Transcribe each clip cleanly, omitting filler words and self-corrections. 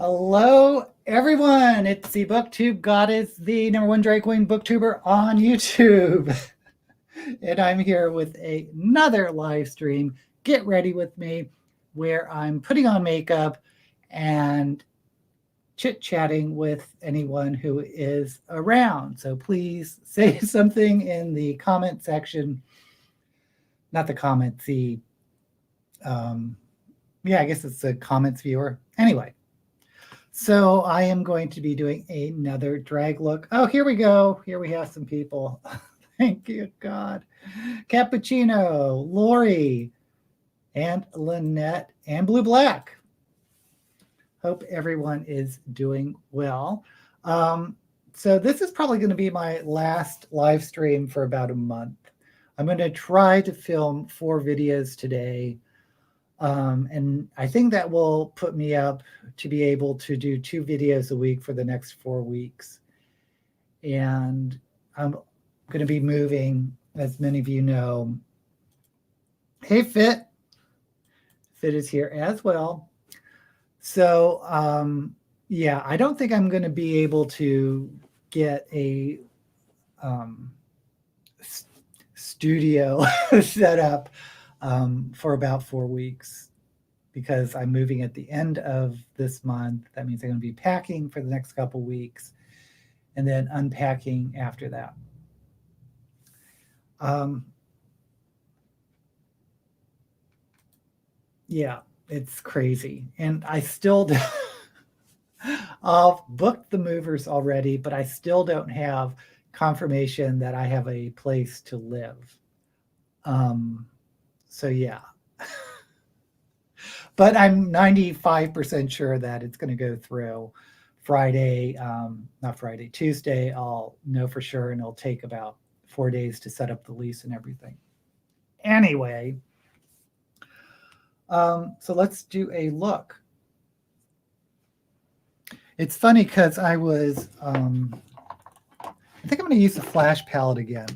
Hello, everyone. It's the Booktube Goddess, the #1 drag queen booktuber on YouTube. And I'm here with another live stream, Get Ready With Me, where I'm putting on makeup and chit-chatting with anyone who is around. So please say something in the comment section. Not the comments, I guess it's the comments viewer. Anyway. So I am going to be doing another drag look. Oh, here we go. Here we have some people. Thank you, God. Cappuccino, Lori, and Lynette, and Blue Black. Hope everyone is doing well. So this is probably going to be my last live stream for about a month. I'm going to try to film 4 videos today. And I think that will put me up to be able to do 2 videos a week for the next 4 weeks. And I'm going to be moving, as many of you know. Hey, Fit. Fit is here as well. So, I don't think I'm going to be able to get a studio set up for about 4 weeks, because I'm moving at the end of this month. That means I'm going to be packing for the next couple weeks and then unpacking after that. Yeah, it's crazy. And I still I've booked the movers already, but I still don't have confirmation that I have a place to live. So yeah, but I'm 95% sure that it's going to go through Friday, Tuesday. I'll know for sure, and it'll take about 4 days to set up the lease and everything. Anyway, so let's do a look. It's funny because I was, I think I'm going to use the flash palette again,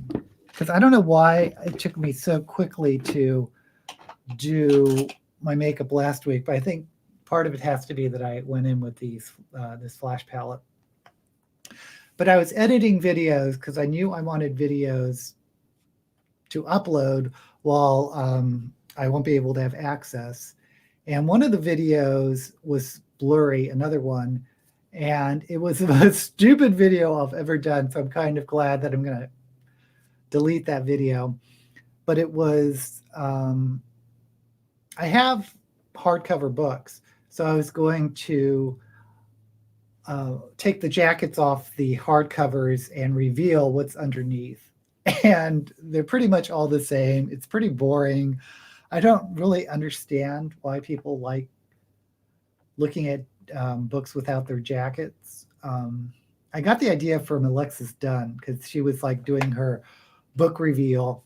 because I don't know why it took me so quickly to do my makeup last week, but I think part of it has to be that I went in with this flash palette. But I was editing videos because I knew I wanted videos to upload while I won't be able to have access. And one of the videos was blurry, another one, and it was the most stupid video I've ever done. So I'm kind of glad that I'm going to delete that video. But it was, I have hardcover books, so I was going to take the jackets off the hardcovers and reveal what's underneath. And they're pretty much all the same. It's pretty boring. I don't really understand why people like looking at books without their jackets. I got the idea from Alexis Dunn, because she was like doing her book reveal,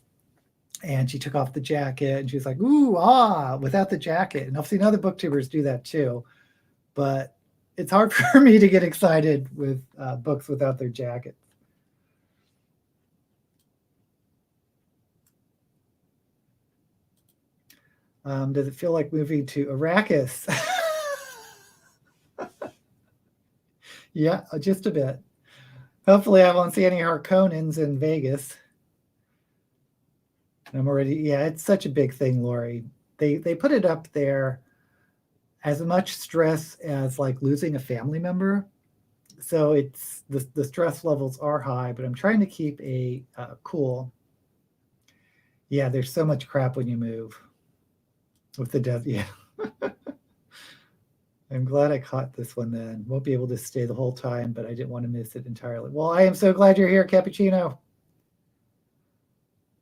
and she took off the jacket and she was like, ooh, without the jacket. And I've seen other booktubers do that too, but it's hard for me to get excited with books without their jackets. Does it feel like moving to Arrakis? Yeah, just a bit. Hopefully I won't see any Harkonnens in Vegas. I'm already, yeah, it's such a big thing, Lori. They put it up there as much stress as like losing a family member. So it's the stress levels are high, but I'm trying to keep a cool. Yeah, there's so much crap when you move with the death. Yeah. I'm glad I caught this one then. Won't be able to stay the whole time, but I didn't want to miss it entirely. Well, I am so glad you're here, Cappuccino.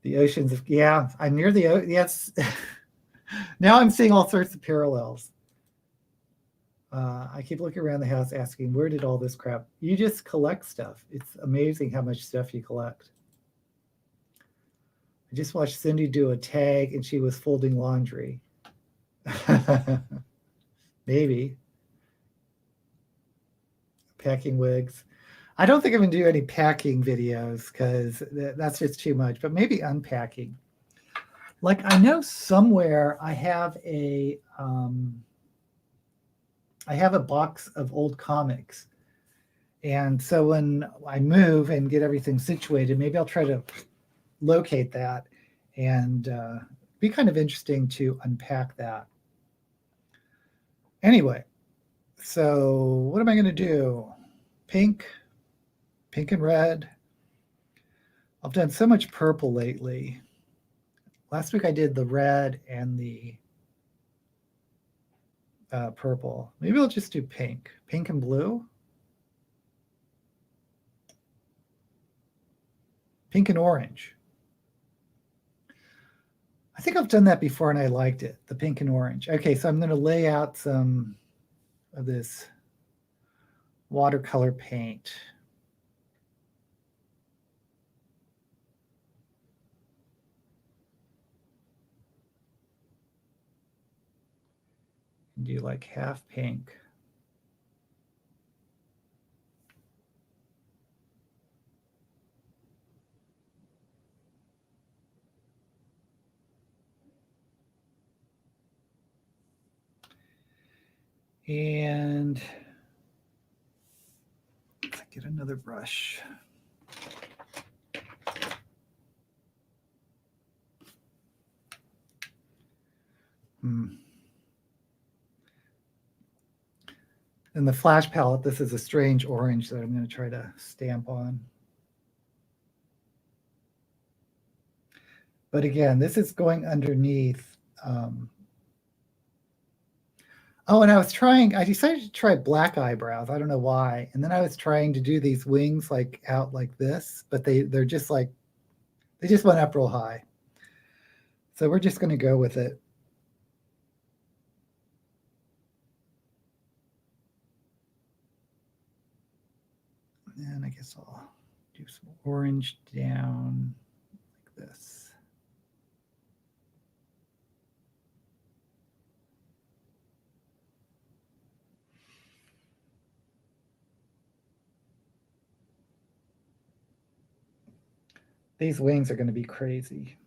The oceans of, yeah, I'm near the ocean. Yes. Now I'm seeing all sorts of parallels. I keep looking around the house asking, where did all this crap? You just collect stuff. It's amazing how much stuff you collect. I just watched Cindy do a tag and she was folding laundry. Maybe. Packing wigs. I don't think I'm going to do any packing videos because that's just too much, but maybe unpacking. Like I know somewhere I have a I have a box of old comics. And so when I move and get everything situated, maybe I'll try to locate that and be kind of interesting to unpack that. Anyway, so what am I going to do? Pink and red. I've done so much purple lately. Last week I did the red and the purple. Maybe I'll just do pink and blue. Pink and orange. I think I've done that before and I liked it, the pink and orange. Okay, so I'm going to lay out some of this watercolor paint. And do like half pink. And let's get another brush. In the flash palette, this is a strange orange that I'm going to try to stamp on. But again, this is going underneath. Oh, and I decided to try black eyebrows. I don't know why. And then I was trying to do these wings like out like this, but they're just like, they just went up real high. So we're just going to go with it. And I guess I'll do some orange down like this. These wings are going to be crazy.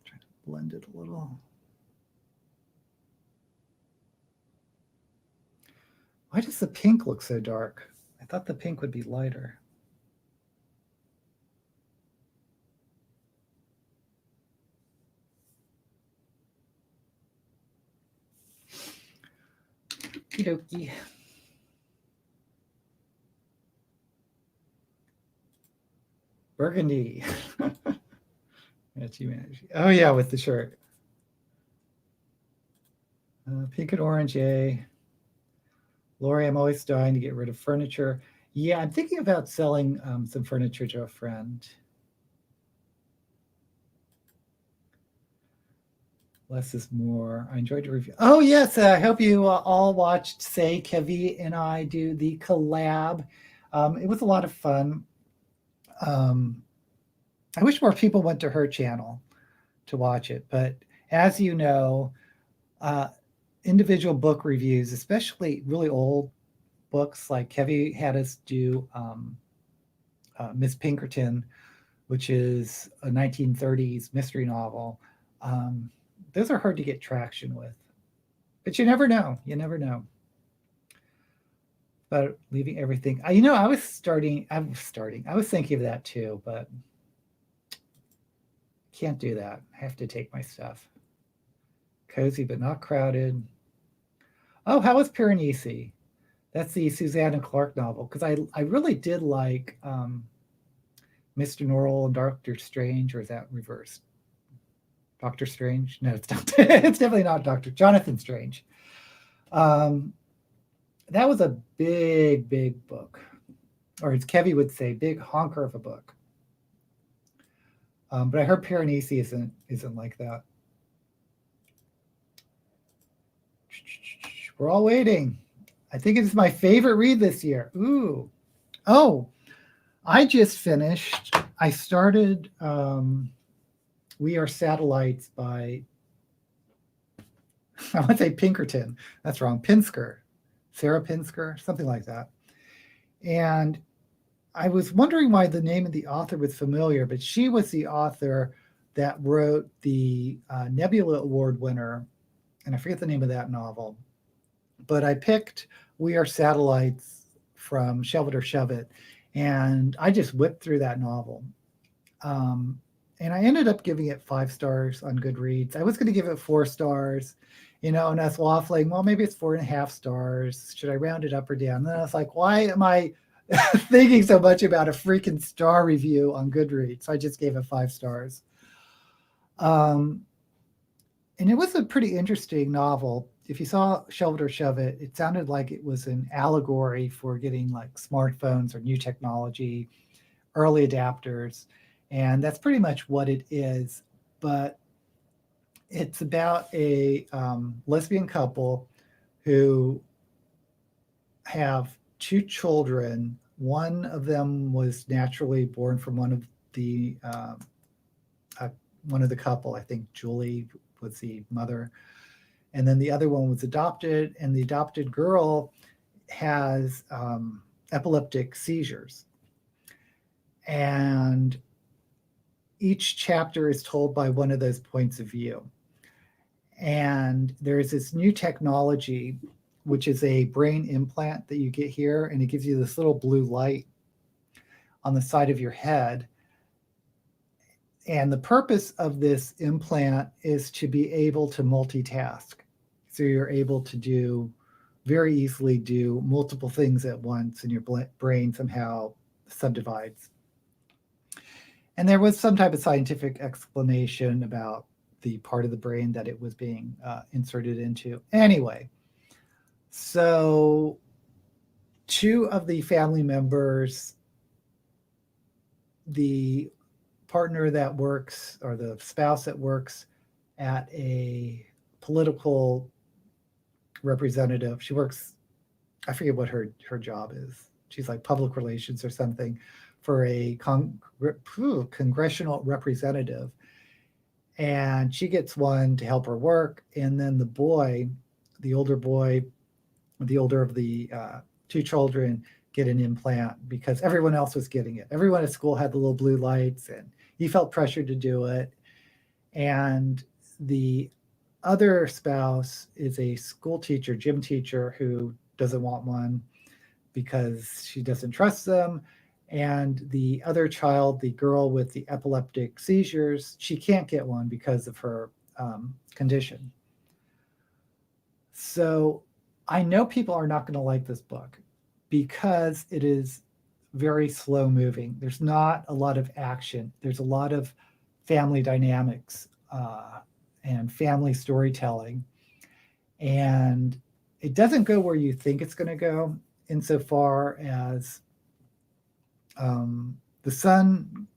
Try to blend it a little. Why does the pink look so dark? I thought the pink would be lighter. Okie dokie. Burgundy. Oh yeah, with the shirt. Pink and orange, yay. Lori, I'm always dying to get rid of furniture. Yeah, I'm thinking about selling some furniture to a friend. Less is more. I enjoyed your review. Oh, yes. I hope you all watched Say Kevi and I do the collab. It was a lot of fun. I wish more people went to her channel to watch it. But as you know, individual book reviews, especially really old books, like Kevi had us do Miss Pinkerton, which is a 1930s mystery novel. Those are hard to get traction with, but you never know. You never know. But leaving everything, I was thinking of that too, but can't do that. I have to take my stuff. Cozy but not crowded. Oh, how was Piranesi? That's the Susanna Clark novel, because I really did like Mr. Norrell and Doctor Strange, or is that reversed? Doctor Strange? No, it's not. It's definitely not Jonathan Strange. That was a big, big book, or as Kevi would say, big honker of a book. But I heard Piranesi isn't like that. We're all waiting. I think it's my favorite read this year. Ooh. Oh, I just finished. I started We Are Satellites by, I want to say Pinkerton. That's wrong. Pinsker. Sarah Pinsker, something like that. And I was wondering why the name of the author was familiar, but she was the author that wrote the Nebula Award winner, and I forget the name of that novel, but I picked We Are Satellites from Shove It or Shove It, and I just whipped through that novel. And I ended up giving it 5 stars on Goodreads. I was going to give it 4 stars, and I was waffling, well, maybe it's 4.5 stars. Should I round it up or down? And then I was like, why am I thinking so much about a freaking star review on Goodreads? So I just gave it 5 stars. And it was a pretty interesting novel. If you saw Shove It or Shove It, it sounded like it was an allegory for getting like smartphones or new technology, early adapters. And that's pretty much what it is. But it's about a lesbian couple who have 2 children. One of them was naturally born from one of the couple. I think Julie was the mother. And then the other one was adopted, and the adopted girl has epileptic seizures. And each chapter is told by one of those points of view. And there's this new technology, which is a brain implant that you get here, and it gives you this little blue light on the side of your head. And the purpose of this implant is to be able to multitask. So you're able to very easily do multiple things at once, and your brain somehow subdivides. And there was some type of scientific explanation about the part of the brain that it was being inserted into. Anyway, so 2 of the family members, the partner that works, or the spouse that works at a political representative, she works, I forget what her job is. She's like public relations or something for a congressional representative. And she gets one to help her work. And then the older of the 2 children, get an implant because everyone else was getting it. Everyone at school had the little blue lights, and he felt pressured to do it. And the other spouse is a school teacher, gym teacher, who doesn't want one because she doesn't trust them. And the other child, the girl with the epileptic seizures, she can't get one because of her condition. So I know people are not going to like this book because it is very slow moving. There's not a lot of action. There's a lot of family dynamics and family storytelling. And it doesn't go where you think it's going to go, insofar as the son.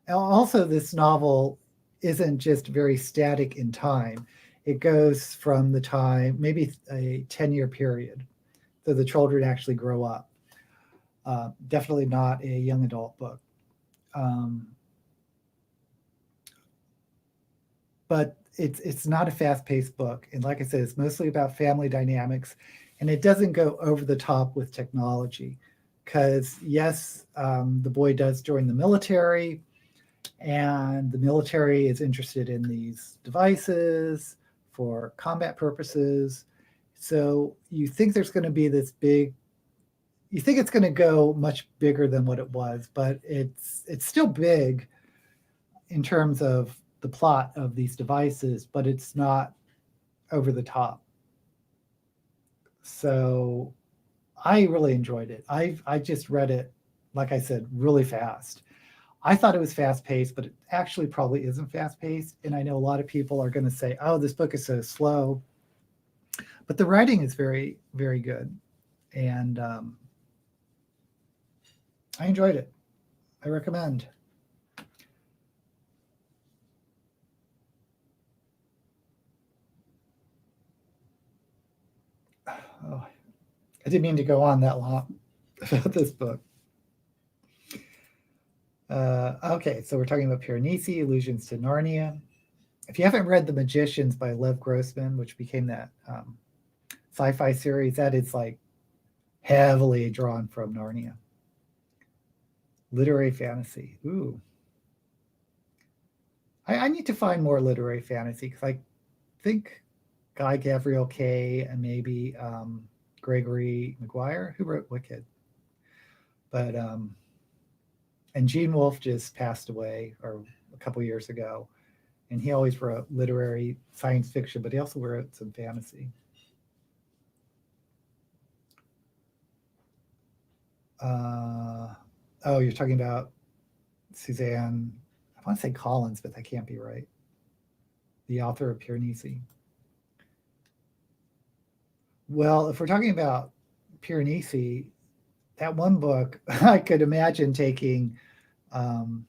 Also, this novel isn't just very static in time. It goes from the time, maybe a 10-year period. So the children actually grow up. Definitely not a young adult book. But it's not a fast-paced book. And like I said, it's mostly about family dynamics. And it doesn't go over the top with technology. Because yes, the boy does join the military, and the military is interested in these devices for combat purposes. So you think there's going to be this big, you think it's going to go much bigger than what it was, but it's still big in terms of the plot of these devices, but it's not over the top. So I really enjoyed it. I just read it, like I said, really fast. I thought it was fast-paced, but it actually probably isn't fast-paced. And I know a lot of people are going to say, oh, this book is so slow. But the writing is very, very good. And I enjoyed it. I recommend. Oh, I didn't mean to go on that long about this book. Okay, so we're talking about Piranesi, Allusions to Narnia. If you haven't read The Magicians by Lev Grossman, which became that sci-fi series, that is like heavily drawn from Narnia. Literary fantasy. Ooh. I need to find more literary fantasy because I think Guy Gavriel Kay and maybe Gregory Maguire, who wrote Wicked. But and Gene Wolfe just passed away or a couple years ago, and he always wrote literary science fiction, but he also wrote some fantasy. Oh, you're talking about Suzanne, I want to say Collins, but that can't be right. The author of Piranesi. Well, if we're talking about Piranesi, that one book, I could imagine taking 10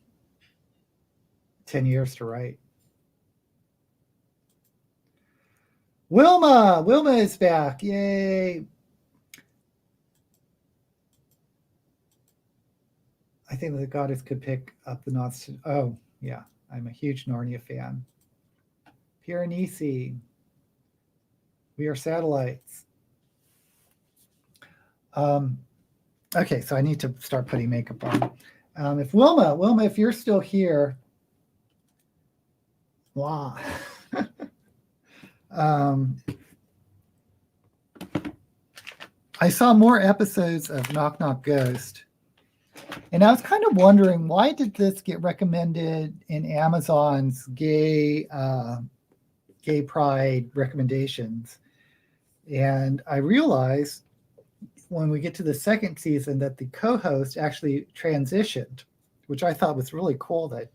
years to write. Wilma is back. Yay. I think the goddess could pick up the knots. Oh, yeah. I'm a huge Narnia fan. Piranesi. We are satellites. Okay, so I need to start putting makeup on. If Wilma, if you're still here, wow. I saw more episodes of Knock Knock Ghost, and I was kind of wondering, why did this get recommended in Amazon's gay pride recommendations? And I realized when we get to the second season that the co-host actually transitioned, which I thought was really cool. That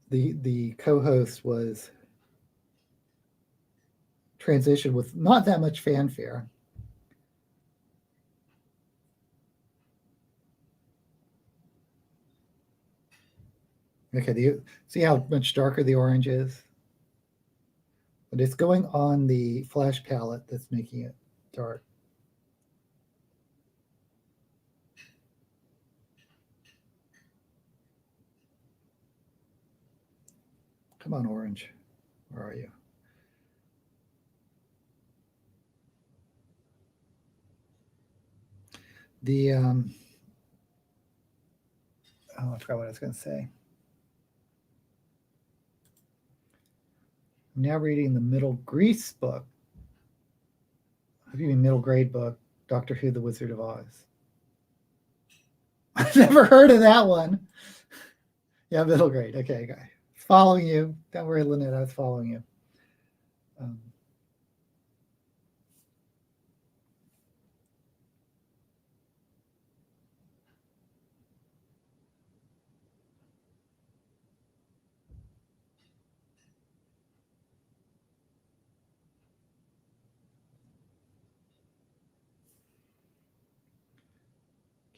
the co-host was transitioned with not that much fanfare. Okay, see how much darker the orange is? But it's going on the flash palette that's making it dark. Come on, orange. Where are you? The oh, I forgot what I was going to say. I'm now reading the Middle Grease book. What do you mean middle grade book? Doctor Who: The Wizard of Oz. I've never heard of that one. Yeah, middle grade. Okay, guy. Following you. Don't worry, Lynette, I was following you.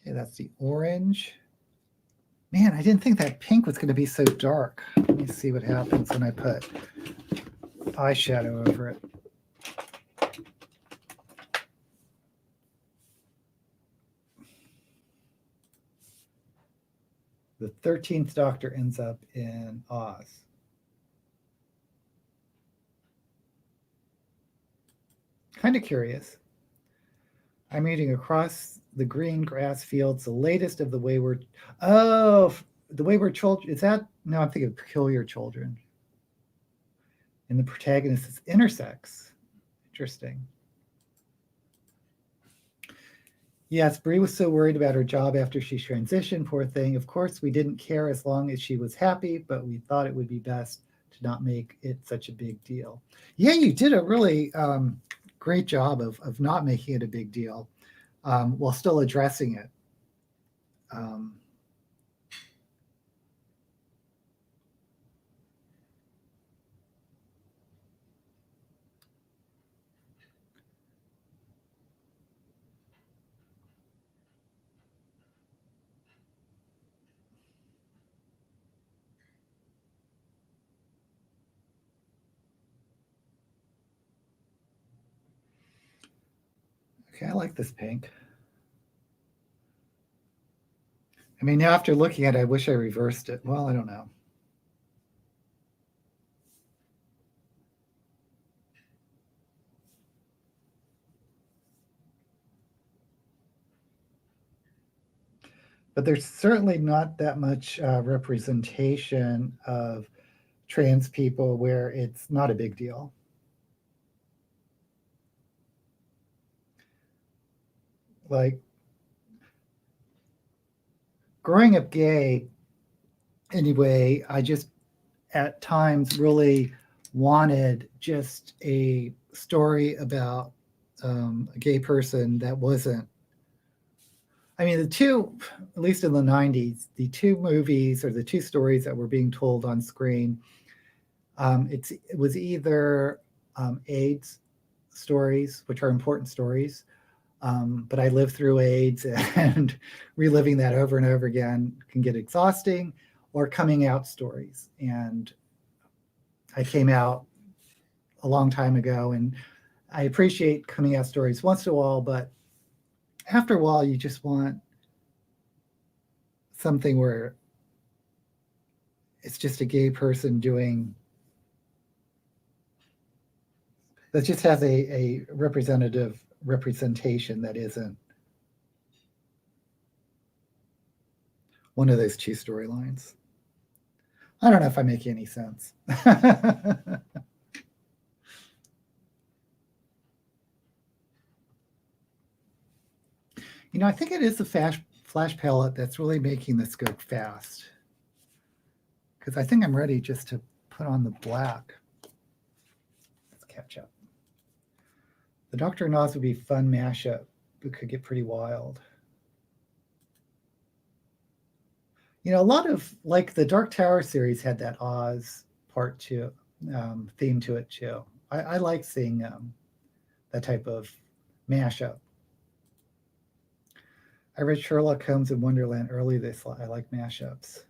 Okay, that's the orange. Man, I didn't think that pink was going to be so dark. Let me see what happens when I put eyeshadow over it. The 13th Doctor ends up in Oz. Kind of curious. I'm reading Across the Green Grass Fields, the latest of the Wayward. Oh, the Wayward Children. Is that? No, I'm thinking of Peculiar Children. And the protagonist is intersex. Interesting. Yes, Bree was so worried about her job after she transitioned, poor thing. Of course, we didn't care as long as she was happy, but we thought it would be best to not make it such a big deal. Yeah, you did a really great job of not making it a big deal while still addressing it. Okay, I like this pink. I mean, now after looking at it, I wish I reversed it. Well, I don't know. but there's certainly not that much representation of trans people where it's not a big deal. Like, growing up gay, anyway, I just at times really wanted just a story about a gay person that wasn't. I mean, the two, at least in the 90s, the two movies or the two stories that were being told on screen, it was either AIDS stories, which are important stories, but I lived through AIDS and reliving that over and over again can get exhausting, or coming out stories. And I came out a long time ago, and I appreciate coming out stories once in a while, but after a while, you just want something where it's just a gay person doing, that just has a representative representation that isn't one of those two storylines. I don't know if I make any sense. You know, I think it is the flash palette that's really making this go fast. Because I think I'm ready just to put on the black. Let's catch up. The Dr. and Oz would be fun mashup, but could get pretty wild. You know, a lot of, like, the Dark Tower series had that Oz part 2 theme to it too. I like seeing that type of mashup. I read Sherlock Holmes in Wonderland early this. I like mashups.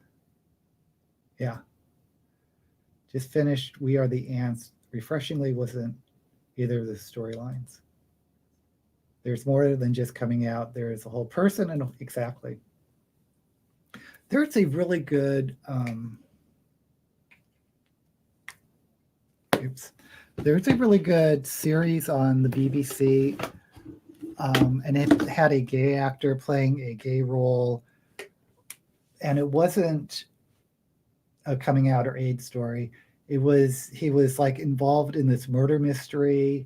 Yeah. Just finished We Are the Ants. Refreshingly wasn't either of the storylines. There's more than just coming out. There's a whole person, and exactly. There's a really good there's a really good series on the BBC, and it had a gay actor playing a gay role, and it wasn't a coming out or AIDS story. He was like involved in this murder mystery,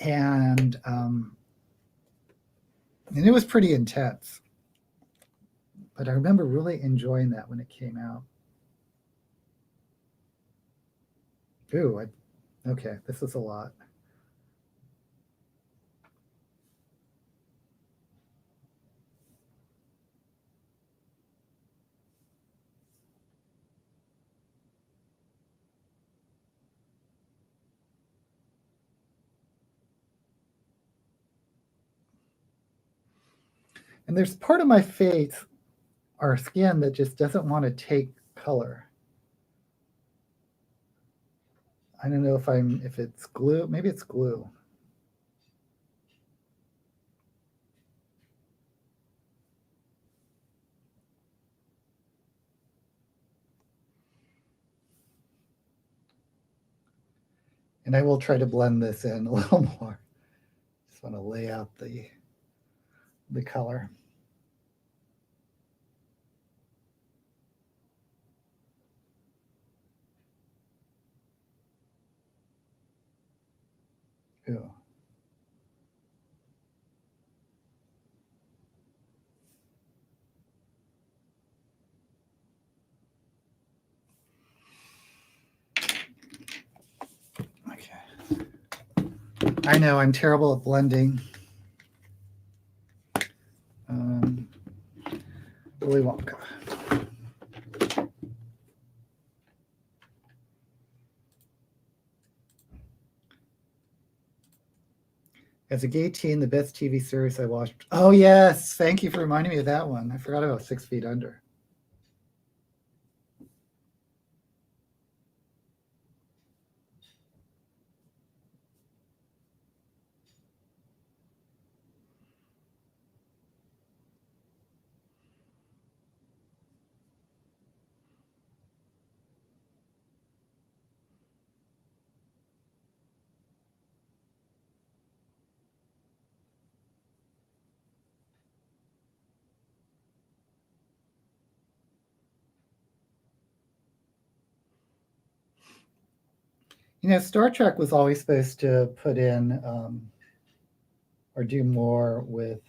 and it was pretty intense. But I remember really enjoying that when it came out. Ooh, okay, this is a lot. And there's part of my face or skin that just doesn't want to take color. I don't know if it's glue. Maybe it's glue. And I will try to blend this in a little more. Just want to lay out the color. Ew. Okay. I know I'm terrible at blending. Willy Wonka. As a gay teen, the best TV series I watched. Oh, yes. Thank you for reminding me of that one. I forgot about 6 Feet Under. Star Trek was always supposed to put in or do more with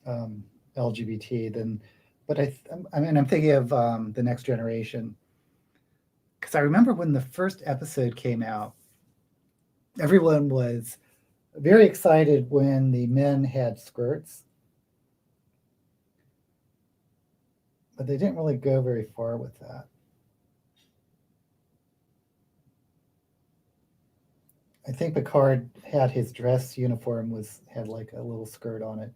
LGBT than, but I'm thinking of The Next Generation, because I remember when the first episode came out, everyone was very excited when the men had skirts, but they didn't really go very far with that. I think Picard had his dress uniform had like a little skirt on it.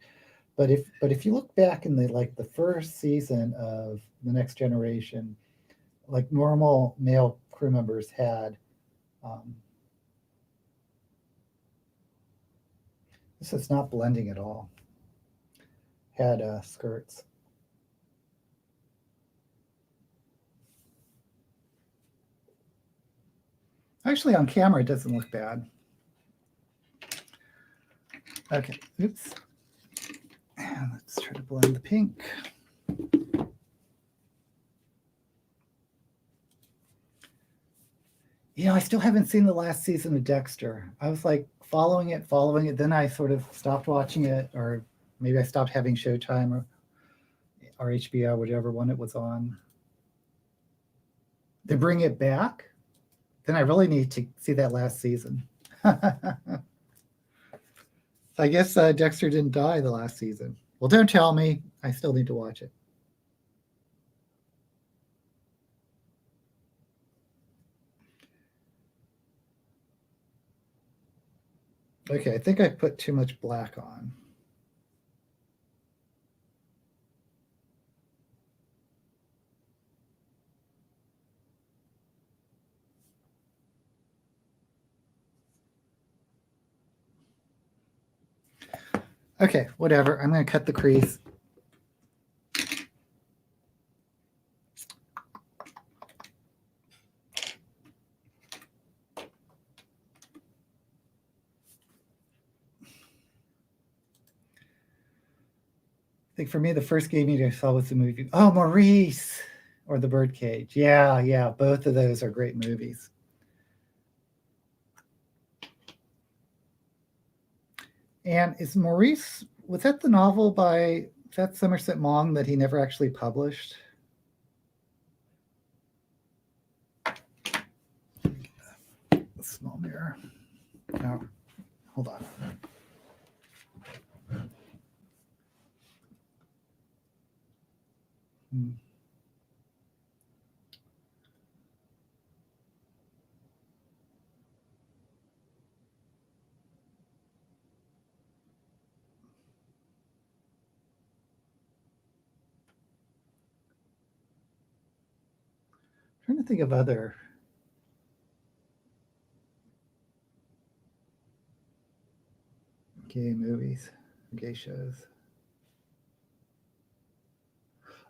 But if you look back in the first season of The Next Generation, like normal male crew members had this is not blending at all. Had skirts. Actually, on camera, it doesn't look bad. Okay, oops. And let's try to blend the pink. I still haven't seen the last season of Dexter. I was like following it. Then I sort of stopped watching it, or maybe I stopped having Showtime or HBO, whichever one it was on. They bring it back? Then I really need to see that last season. I guess Dexter didn't die the last season. Well, don't tell me. I still need to watch it. Okay, I think I put too much black on. Okay, whatever. I'm going to cut the crease. I think for me, the first game I saw was the movie. Oh, Maurice, or The Birdcage. Yeah, both of those are great movies. And is Maurice, was that the novel by Somerset Maugham that he never actually published? Small mirror. No, hold on. I'm trying to think of other gay movies, gay shows.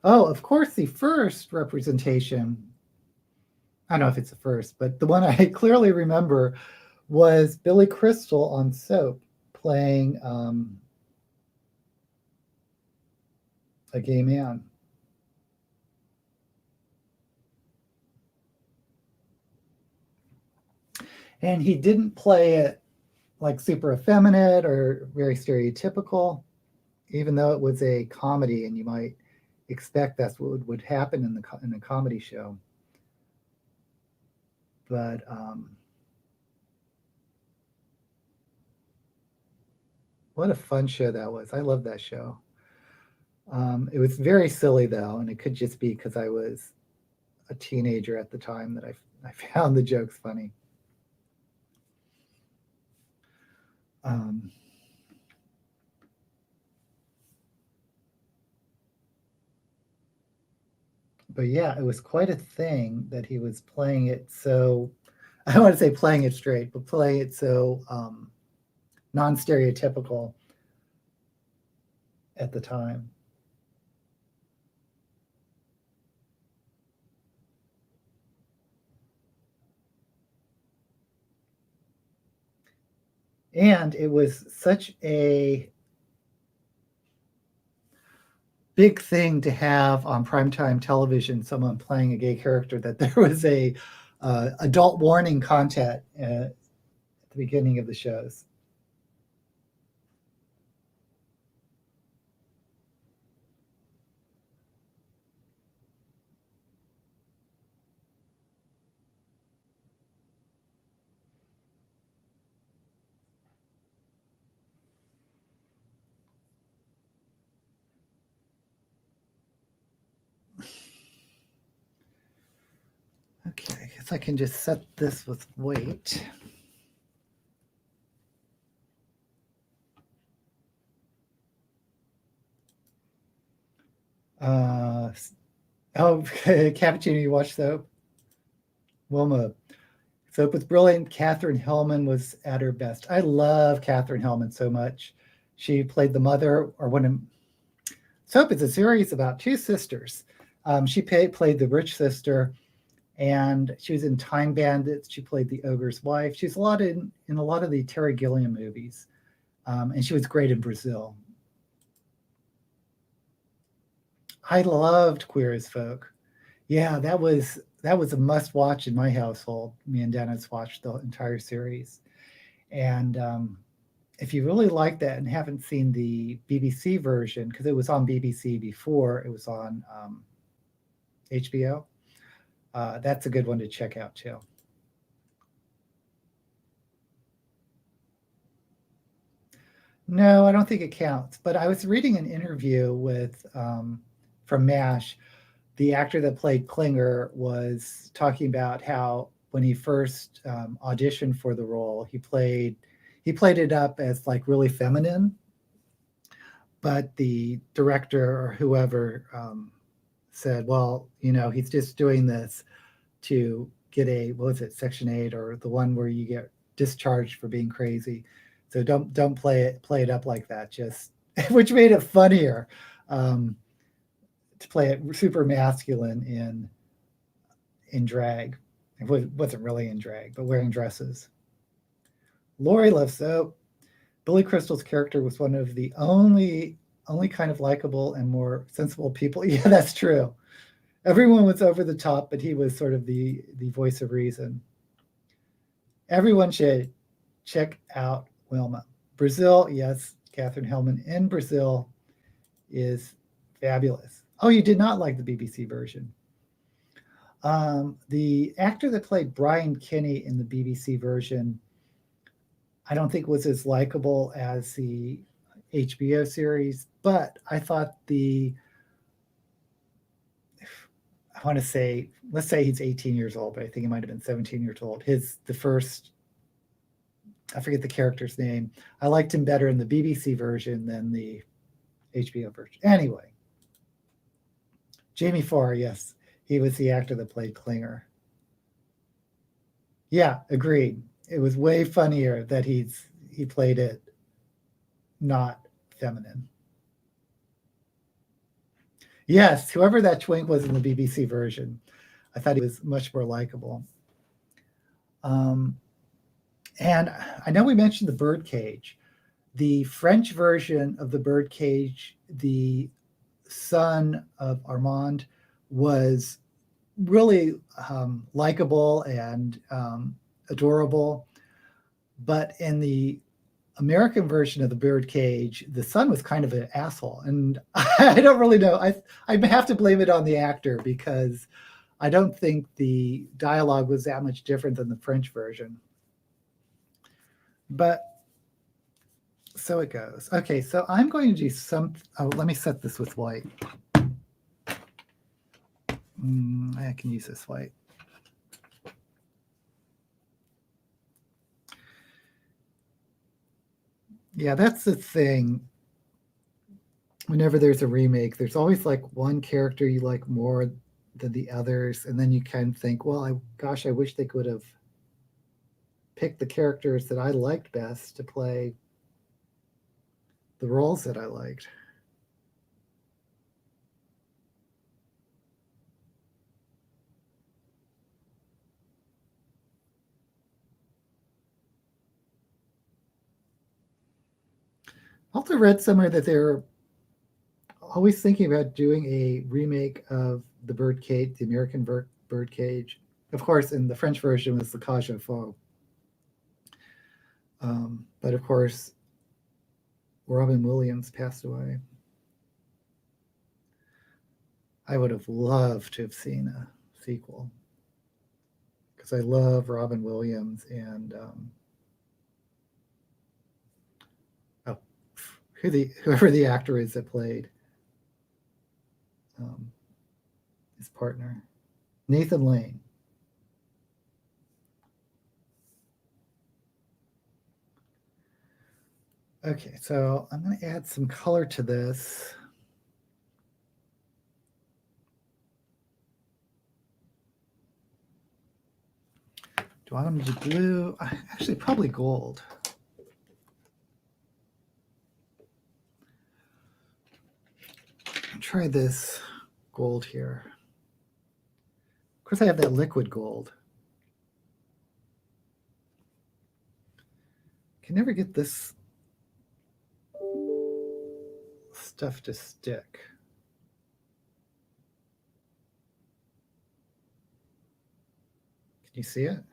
Oh, of course, the first representation, I don't know if it's the first, but the one I clearly remember was Billy Crystal on Soap playing a gay man. And he didn't play it like super effeminate or very stereotypical, even though it was a comedy and you might expect that's what would happen in a comedy show. But what a fun show that was. I love that show. It was very silly though, and it could just be because I was a teenager at the time that I found the jokes funny. But yeah, it was quite a thing that he was playing it so, I don't want to say playing it straight, but playing it so non-stereotypical at the time. And it was such a big thing to have on primetime television, someone playing a gay character, that there was a adult warning content at the beginning of the shows. Okay, I guess I can just set this with weight. Oh, Cappuccino, you watch Soap? Wilma. Soap was brilliant. Katherine Hellman was at her best. I love Katherine Hellman so much. She played the mother, or one of Soap is a series about two sisters. She played the rich sister, and she was in Time Bandits. She played the ogre's wife. She's a lot in a lot of the Terry Gilliam movies, and she was great in Brazil. I loved Queer as Folk. Yeah, that was a must watch in my household. Me and Dennis watched the entire series, and if you really like that and haven't seen the BBC version, because it was on BBC before it was on HBO, that's a good one to check out too. No, I don't think it counts. But I was reading an interview with from MASH. The actor that played Klinger was talking about how when he first auditioned for the role, he played it up as like really feminine, but the director or whoever said, well, he's just doing this to get what was it, Section 8, or the one where you get discharged for being crazy. So don't play it up like that, just which made it funnier to play it super masculine in drag. It wasn't really in drag, but wearing dresses. Lori loves Soap. Billy Crystal's character was one of the only kind of likable and more sensible people. Yeah, that's true. Everyone was over the top, but he was sort of the voice of reason. Everyone should check out Wilma. Brazil, yes, Katherine Hellman in Brazil is fabulous. Oh, you did not like the BBC version. The actor that played Brian Kinney in the BBC version, I don't think was as likable as the HBO series, but I thought I want to say, let's say he's 18 years old, but I think he might have been 17 years old. The first, I forget the character's name. I liked him better in the BBC version than the HBO version. Anyway, Jamie Farr, yes, he was the actor that played Klinger. Yeah, agreed. It was way funnier that he played it not feminine. Yes, whoever that twink was in the BBC version, I thought he was much more likable. And I know we mentioned the Birdcage. The French version of the Birdcage, the son of Armand, was really likable and adorable. But in the American version of the Birdcage, the son was kind of an asshole, and I don't really know. I have to blame it on the actor, because I don't think the dialogue was that much different than the French version. But so it goes. Okay, so I'm going to do some. Oh, let me set this with white. I can use this white. Yeah, that's the thing. Whenever there's a remake, there's always like one character you like more than the others, and then you kind of think, well, I wish they could have picked the characters that I liked best to play the roles that I liked. I also read somewhere that they're always thinking about doing a remake of the Birdcage, the American Birdcage. Of course, in the French version was the Cage aux Folles. But of course, Robin Williams passed away. I would have loved to have seen a sequel because I love Robin Williams and whoever the actor is that played his partner, Nathan Lane. Okay, so I'm going to add some color to this. Do I want to do blue? Actually, probably gold. I'll try this gold here. Of course, I have that liquid gold. Can never get this stuff to stick. Can you see it?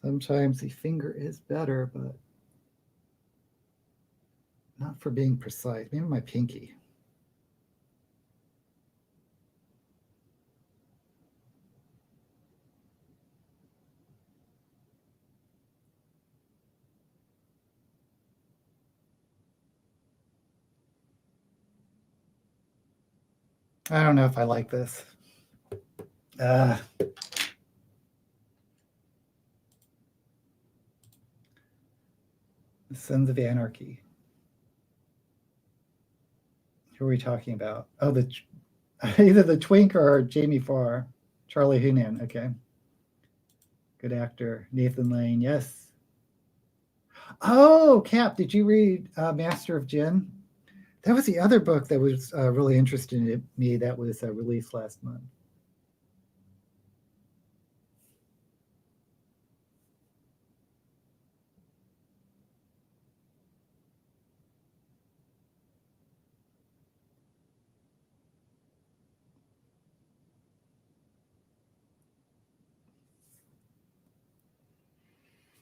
Sometimes the finger is better, but not for being precise. Maybe my pinky. I don't know if I like this. The Sons of Anarchy. Who are we talking about? Oh, either the Twink or Jamie Farr. Charlie Hunnam. Okay. Good actor. Nathan Lane. Yes. Oh, Cap, did you read Master of Jinn? That was the other book that was really interesting to me that was released last month.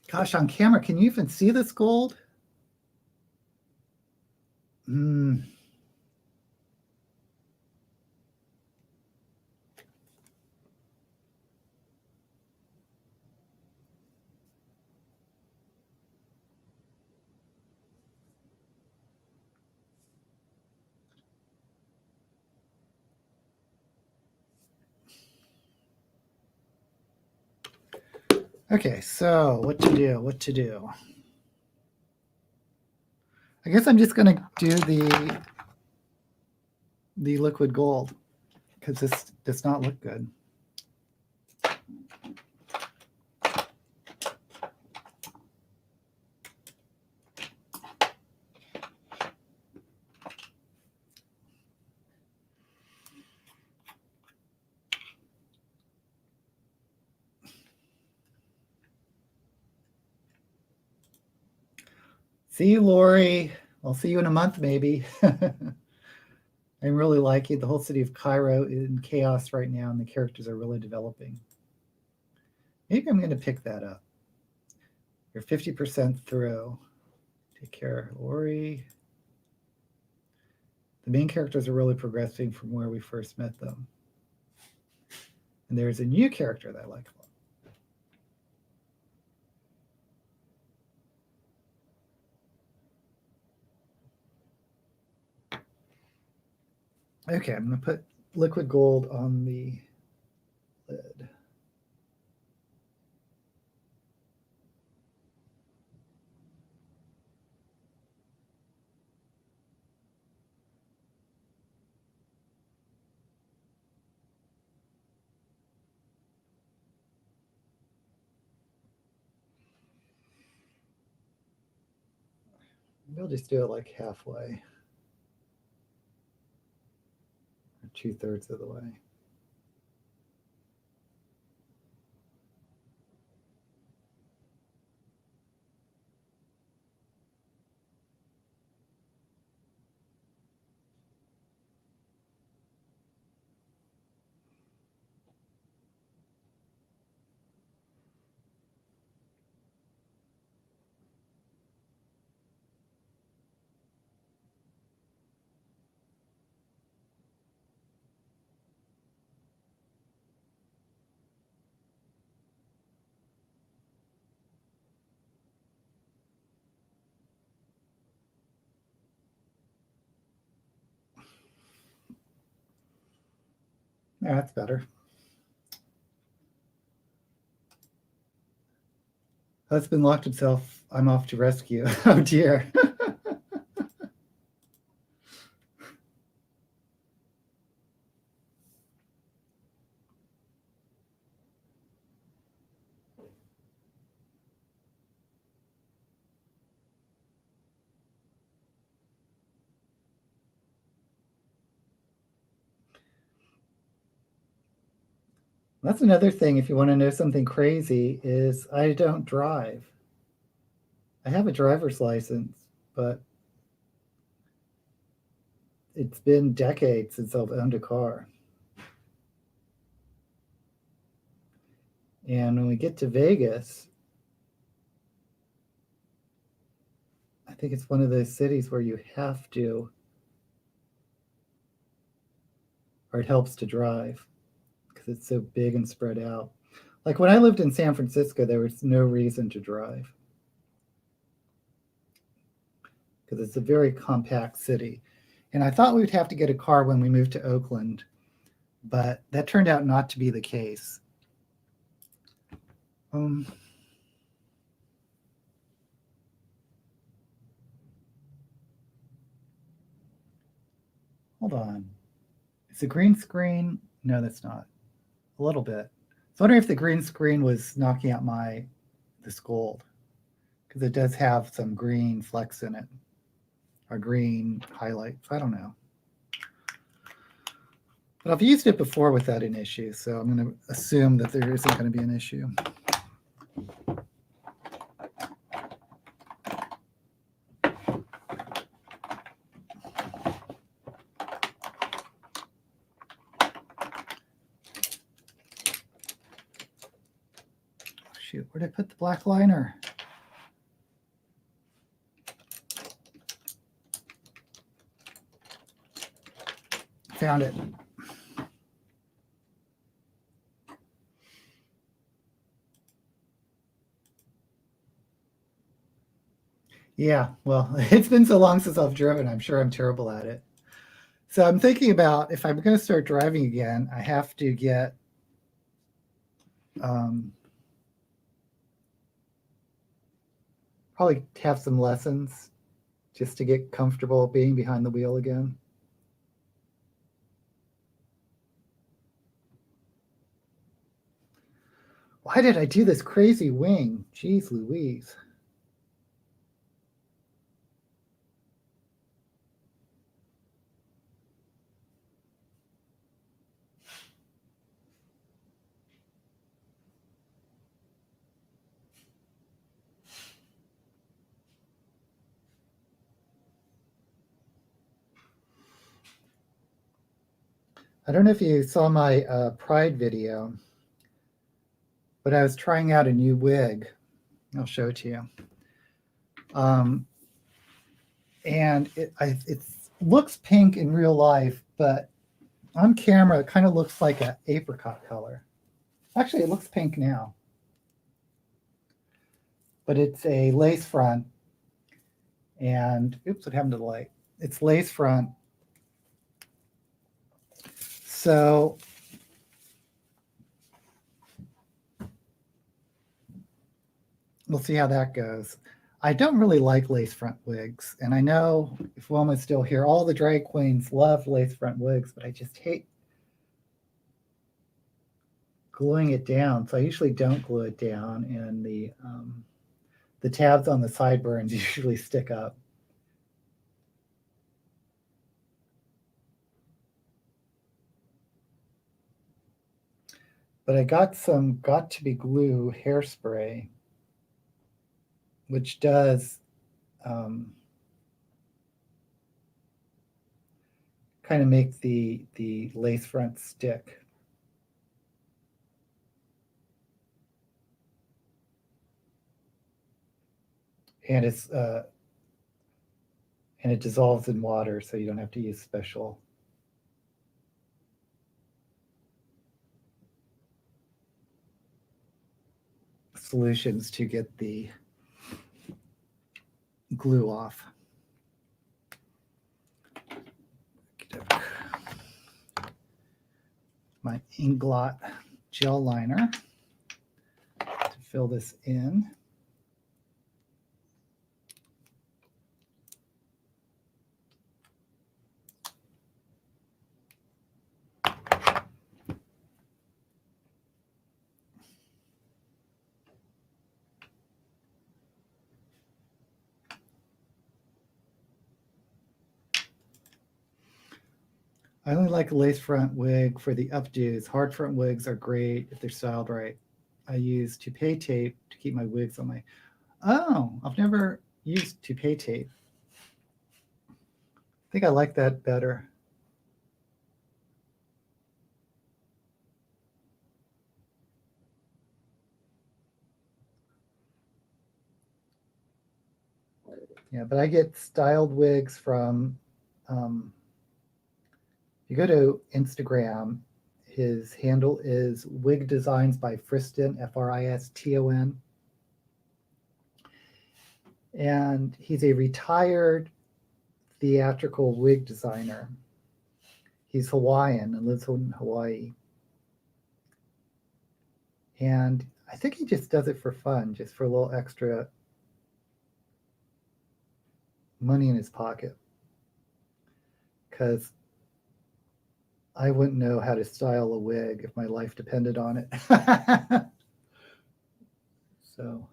Gosh, on camera, can you even see this gold? Okay, so what to do? I guess I'm just going to do the liquid gold because this does not look good. See you, Lori. I'll see you in a month, maybe. I'm really liking the whole city of Cairo in chaos right now, and the characters are really developing. Maybe I'm going to pick that up. You're 50% through. Take care, Lori. The main characters are really progressing from where we first met them. And there's a new character that I like a lot. Okay, I'm going to put liquid gold on the lid. Maybe I'll just do it like halfway. Or 2/3 of the way. Yeah, that's better. Husband locked himself. I'm off to rescue. Oh dear. That's another thing, if you want to know something crazy, is I don't drive. I have a driver's license, but it's been decades since I've owned a car. And when we get to Vegas, I think it's one of those cities where you have to, or it helps to drive because it's so big and spread out. Like when I lived in San Francisco, there was no reason to drive because it's a very compact city. And I thought we would have to get a car when we moved to Oakland, but that turned out not to be the case. Hold on. Is the green screen? No, that's not. A little bit. So I wonder if the green screen was knocking out this gold, because it does have some green flecks in it, or green highlights. I don't know. But I've used it before without an issue, so I'm going to assume that there isn't going to be an issue. Shoot, where'd I put the black liner? Found it. Yeah, well, it's been so long since I've driven. I'm sure I'm terrible at it. So I'm thinking about, if I'm going to start driving again, I have to get probably have some lessons just to get comfortable being behind the wheel again. Why did I do this crazy wing? Jeez Louise. I don't know if you saw my Pride video, but I was trying out a new wig. I'll show it to you. And it looks pink in real life, but on camera, it kind of looks like an apricot color. Actually, it looks pink now. But it's a lace front. And, oops, what happened to the light? It's lace front. So we'll see how that goes. I don't really like lace front wigs. And I know if Wilma's still here, all the drag queens love lace front wigs, but I just hate gluing it down. So I usually don't glue it down, and the tabs on the sideburns usually stick up. But I got some Got to Be Glue hairspray, which does kind of make the lace front stick. And it dissolves in water, so you don't have to use special solutions to get the glue off. My Inglot gel liner to fill this in. I only like a lace front wig for the updos. Hard front wigs are great if they're styled right. I use toupee tape to keep my wigs on my... Oh, I've never used toupee tape. I think I like that better. Yeah, but I get styled wigs from... you go to Instagram, his handle is Wig Designs by Friston, Friston. And he's a retired theatrical wig designer. He's Hawaiian and lives in Hawaii. And I think he just does it for fun, just for a little extra money in his pocket. Because I wouldn't know how to style a wig if my life depended on it. So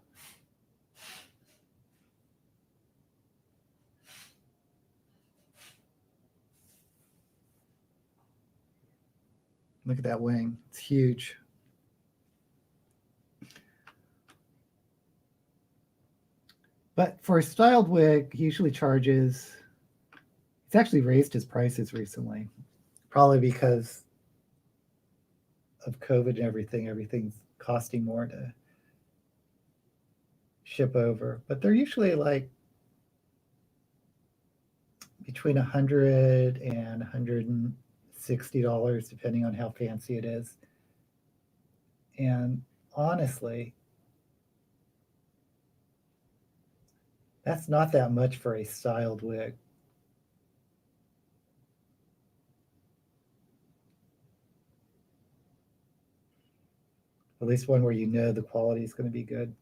look at that wing. It's huge. But for a styled wig, he usually charges... He's actually raised his prices recently, probably because of COVID and everything. Everything's costing more to ship over. But they're usually like between $100 and $160, depending on how fancy it is. And honestly, that's not that much for a styled wig. At least one where you know the quality is going to be good.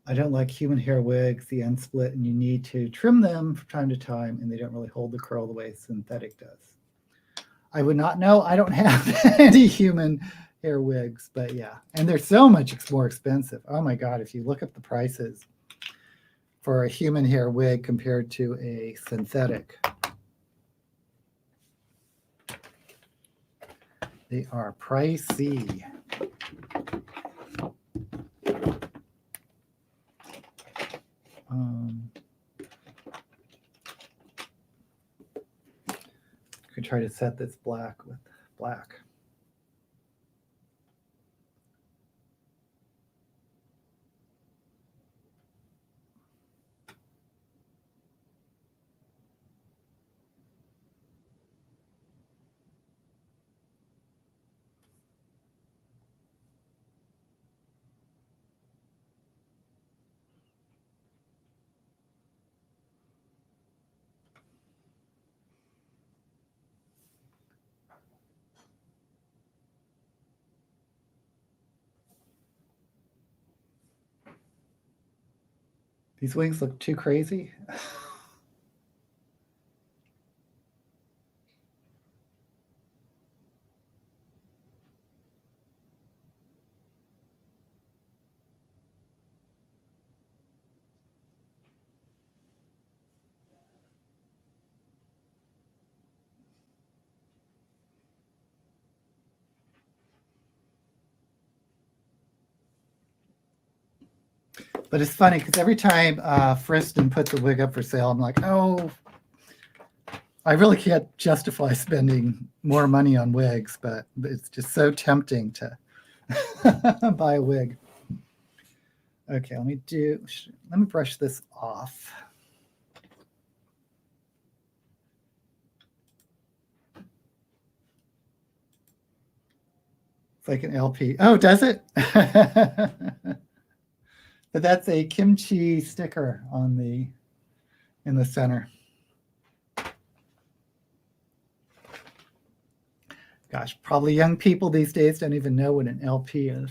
I don't like human hair wigs, the end split, and you need to trim them from time to time, and they don't really hold the curl the way synthetic does. I would not know. I don't have any human hair wigs, but yeah. And they're so much more expensive. Oh my God, if you look up the prices for a human hair wig compared to a synthetic, they are pricey. Could try to set this black with black. These wings look too crazy. But it's funny because every time Friston puts a wig up for sale, I'm like, oh, I really can't justify spending more money on wigs, but it's just so tempting to buy a wig. Okay, let me brush this off. It's like an LP. Oh, does it? But that's a kimchi sticker in the center. Gosh, probably young people these days don't even know what an LP is.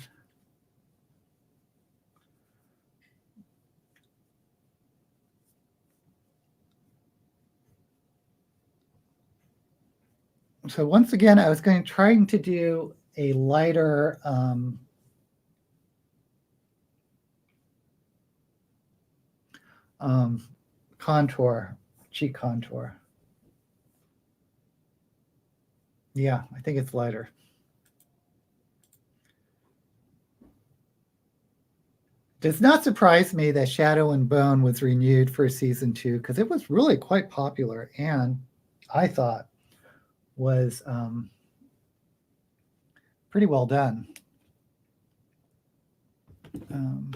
So once again, I was trying to do a lighter contour, cheek contour. Yeah, I think it's lighter. Does not surprise me that Shadow and Bone was renewed for season 2 because it was really quite popular and I thought was pretty well done. Can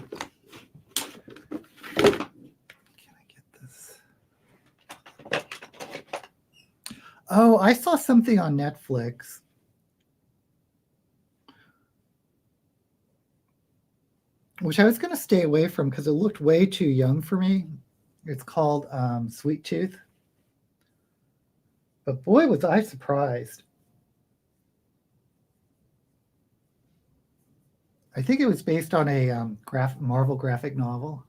I get this? Oh, I saw something on Netflix. Which I was going to stay away from because it looked way too young for me. It's called Sweet Tooth. But boy, was I surprised. I think it was based on a Marvel graphic novel.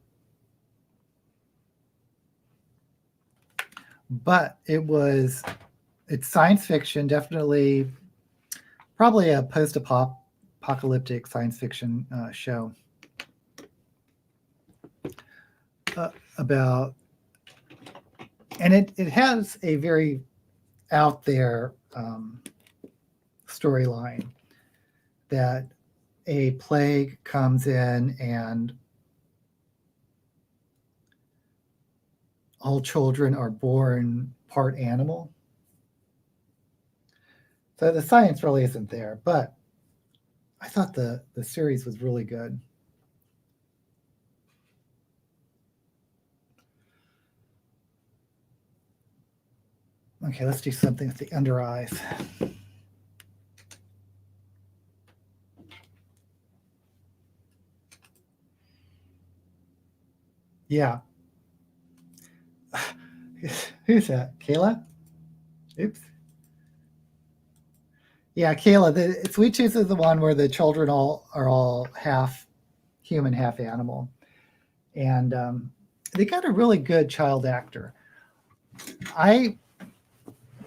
But it's science fiction, definitely, probably a post-apocalyptic science fiction show. And it has a very out there storyline that a plague comes in and all children are born part animal. So the science really isn't there, but I thought the series was really good. Okay, let's do something with the under eyes. Yeah. Who's that? Kayla? Oops. Yeah, Kayla. The Sweet Tooth is the one where the children are all half human, half animal, and they got a really good child actor. I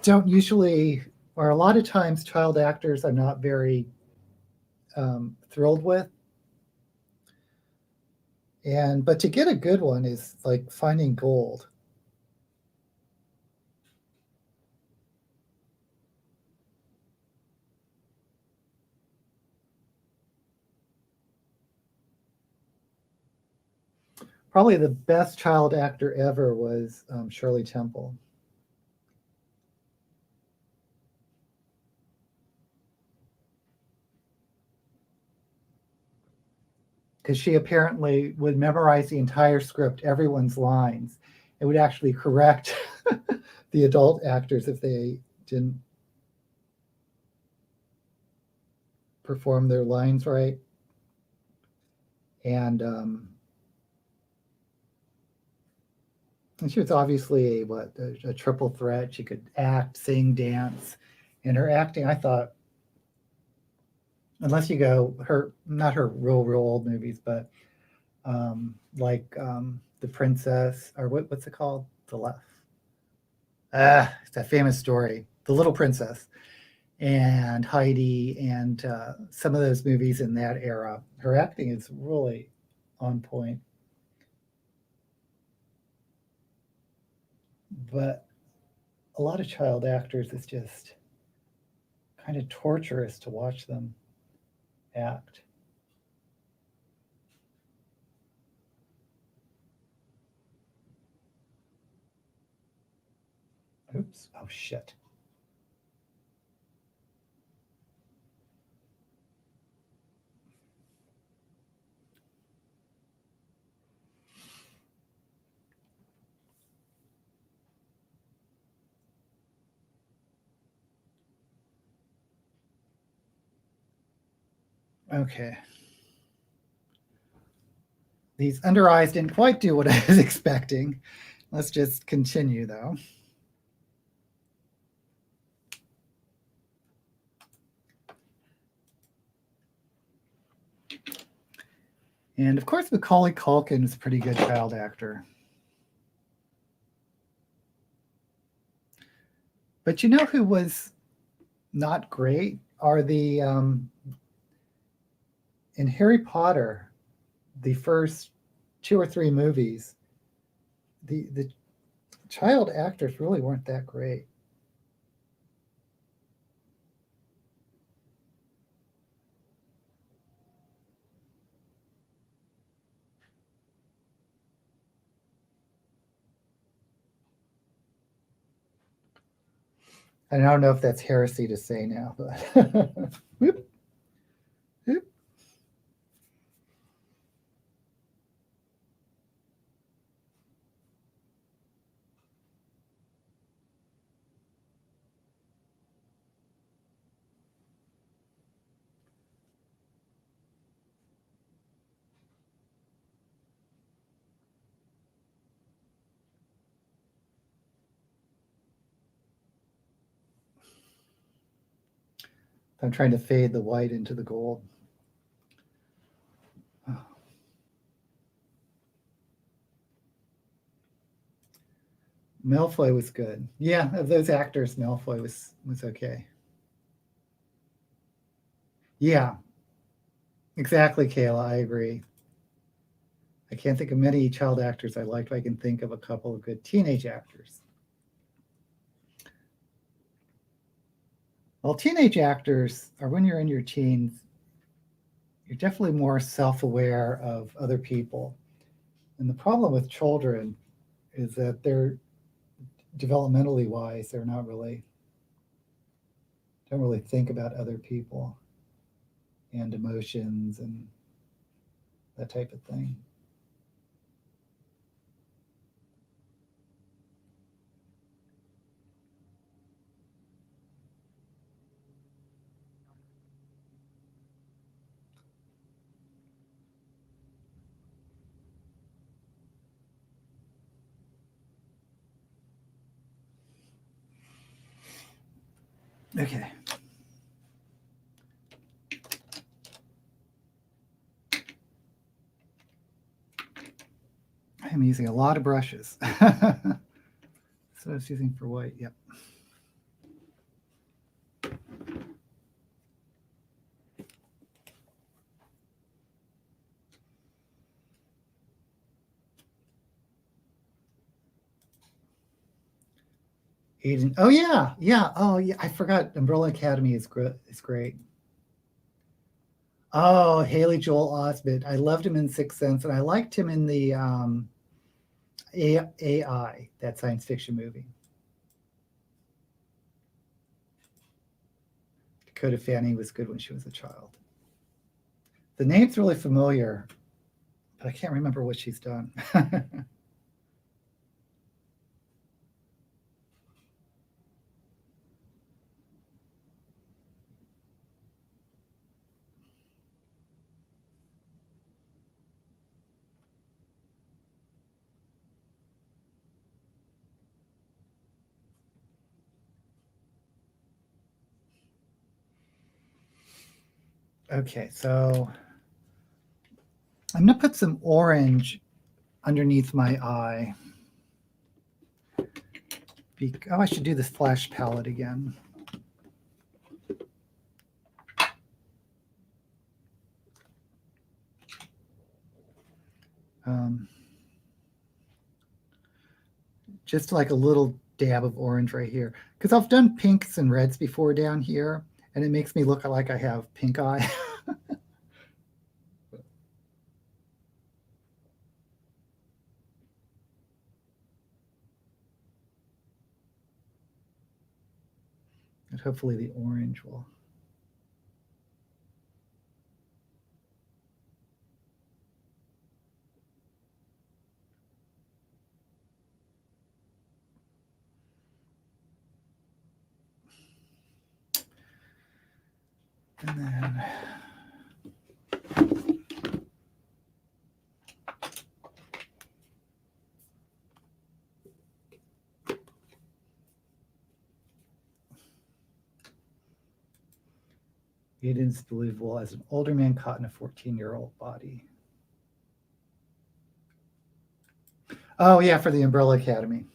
don't usually, or a lot of times, child actors I'm not very thrilled with. But to get a good one is like finding gold. Probably the best child actor ever was Shirley Temple. Because she apparently would memorize the entire script, everyone's lines. It would actually correct the adult actors if they didn't perform their lines right. And she was obviously a triple threat. She could act, sing, dance. And her acting, I thought, unless you go not her real old movies, but like The Princess, or what's it called? It's that famous story, The Little Princess, and Heidi, and some of those movies in that era. Her acting is really on point. But a lot of child actors, it's just kind of torturous to watch them act. Oops. Oh, shit. Okay. These under eyes didn't quite do what I was expecting. Let's just continue, though. And of course, Macaulay Culkin is a pretty good child actor. But you know who was not great are the in Harry Potter, the first 2 or 3 movies, the child actors really weren't that great. I don't know if that's heresy to say now, but whoop, whoop. I'm trying to fade the white into the gold. Oh. Malfoy was good. Yeah, of those actors, Malfoy was okay. Yeah, exactly, Kayla. I agree. I can't think of many child actors I liked, but I can think of a couple of good teenage actors. Well, teenage actors are when you're in your teens, you're definitely more self-aware of other people. And the problem with children is that they're developmentally wise, they're not really, don't really think about other people and emotions and that type of thing. Okay. I'm using a lot of brushes. So I was using for white, yep. Aiden, oh yeah, yeah, oh yeah, I forgot Umbrella Academy is great. Oh, Haley Joel Osment. I loved him in Sixth Sense, and I liked him in the AI, that science fiction movie. Dakota Fanning was good when she was a child. The name's really familiar, but I can't remember what she's done. Okay, so I'm going to put some orange underneath my eye. Oh, I should do this flash palette again. Just like a little dab of orange right here. Because I've done pinks and reds before down here, and it makes me look like I have pink eye. And hopefully the orange will. And then Aiden's believable as an older man caught in a 14-year-old body. Oh, yeah, for the Umbrella Academy.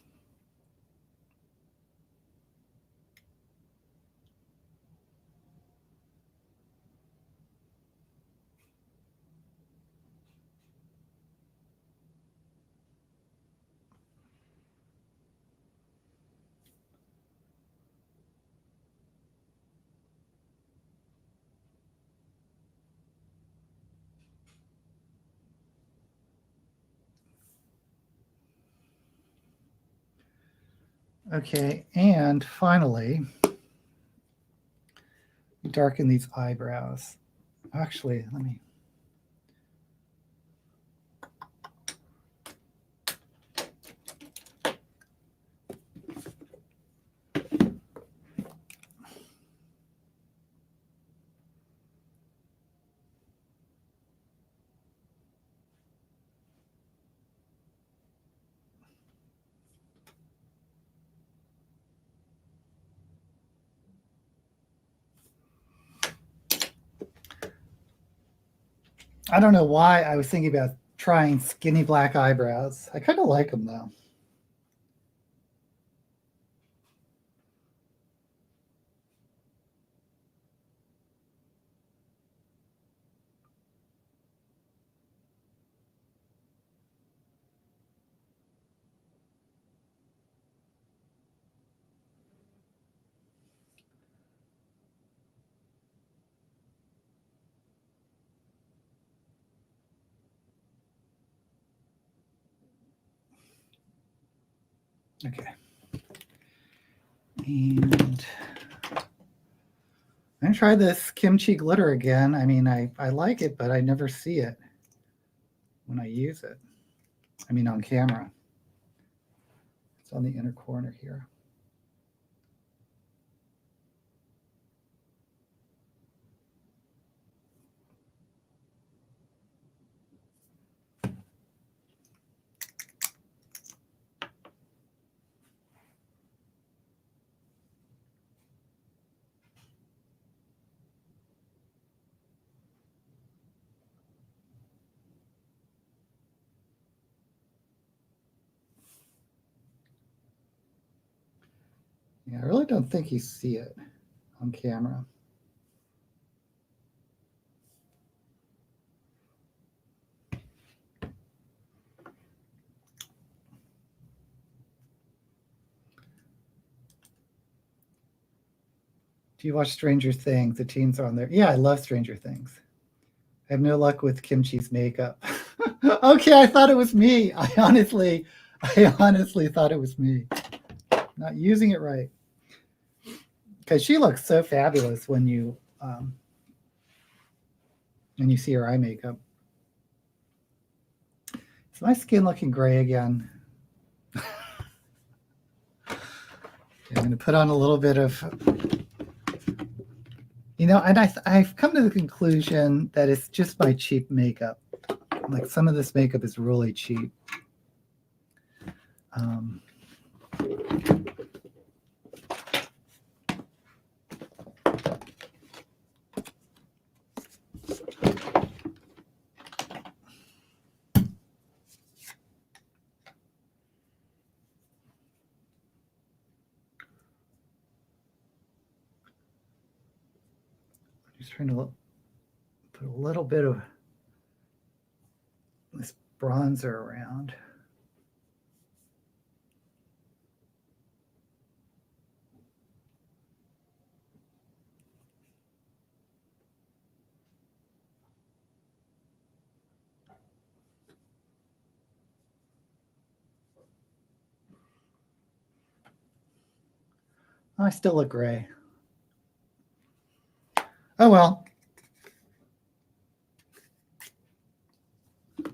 Okay, and finally, darken these eyebrows. Actually, let me. I don't know why I was thinking about trying skinny black eyebrows. I kind of like them though. Okay. And I'm gonna try this kimchi glitter again. I mean, I like it, but I never see it when I use it. I mean, on camera. It's on the inner corner here. Yeah, I really don't think you see it on camera. Do you watch Stranger Things? The teens are on there. Yeah, I love Stranger Things. I have no luck with Kimchi's makeup. Okay, I thought it was me. I honestly thought it was me. Not using it right. Because she looks so fabulous when you see her eye makeup. Is my skin looking gray again? Okay, I'm going to put on a little bit of, and I've come to the conclusion that it's just my cheap makeup. Like some of this makeup is really cheap. Just trying to put a little bit of this bronzer around. I still look gray. Oh well.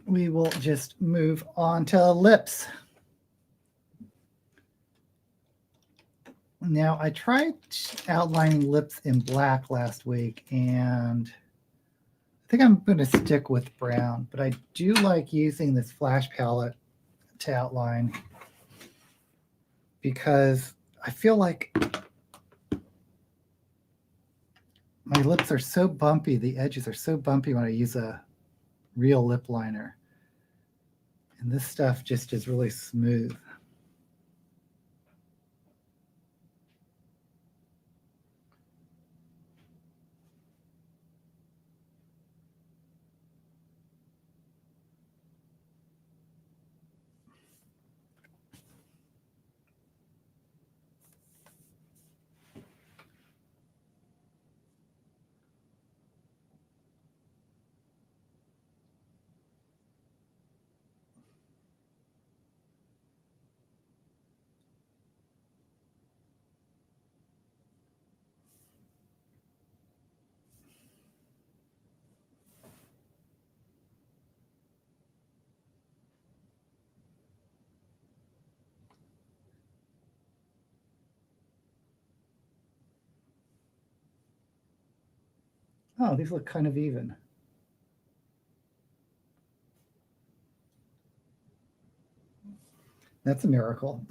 We will just move on to lips. Now, I tried outlining lips in black last week, and I think I'm going to stick with brown, but I do like using this flash palette to outline because I feel like my lips are so bumpy, the edges are so bumpy when I use a real lip liner. And this stuff just is really smooth. Oh, these look kind of even. That's a miracle.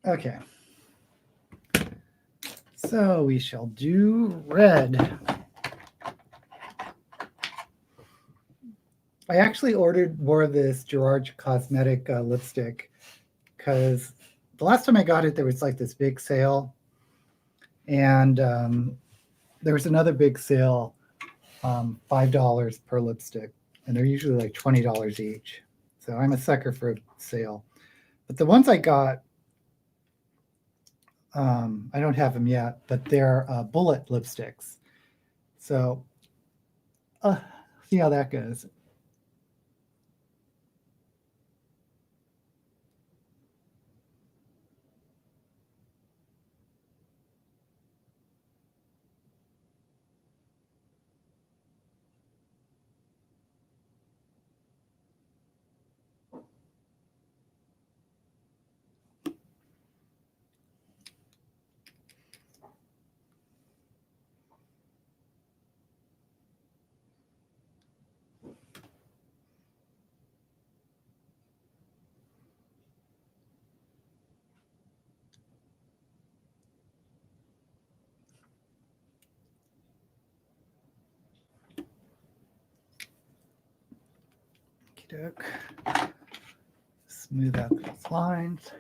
Okay. So we shall do red. I actually ordered more of this Gerard Cosmetic lipstick because the last time I got it, there was like this big sale. And there was another big sale, $5 per lipstick. And they're usually like $20 each. So I'm a sucker for a sale. But the ones I got, I don't have them yet, but they're bullet lipsticks. So see how that goes. Okey-doke. Smooth out those lines.